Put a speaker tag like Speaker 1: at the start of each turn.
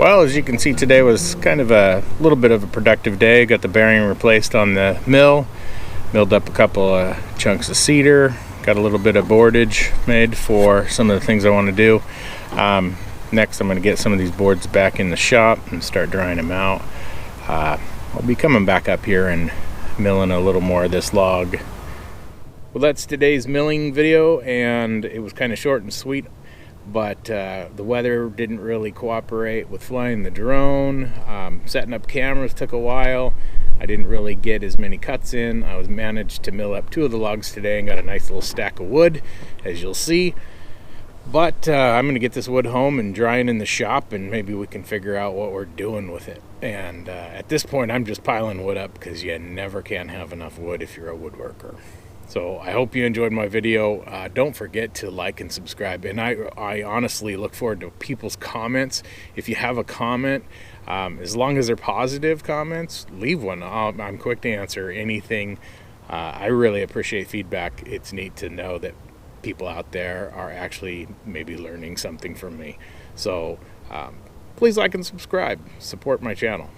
Speaker 1: Well, as you can see, today was kind of a little bit of a productive day. Got the bearing replaced on the mill, milled up a couple of chunks of cedar, got a little bit of boardage made for some of the things I want to do. Next, I'm going to get some of these boards back in the shop and start drying them out. I'll be coming back up here and milling a little more of this log. Well, that's today's milling video, and it was kind of short and sweet, but the weather didn't really cooperate with flying the drone. Setting up cameras took a while. I didn't really get as many cuts in. I managed to mill up 2 of the logs today and got a nice little stack of wood, as you'll see. But I'm going to get this wood home and dry it in the shop, and maybe we can figure out what we're doing with it. And at this point, I'm just piling wood up because you never can have enough wood if you're a woodworker. So I hope you enjoyed my video. Don't forget to like and subscribe. And I honestly look forward to people's comments. If you have a comment, as long as they're positive comments, leave one. I'm quick to answer anything. I really appreciate feedback. It's neat to know that people out there are actually maybe learning something from me. So please like and subscribe. Support my channel.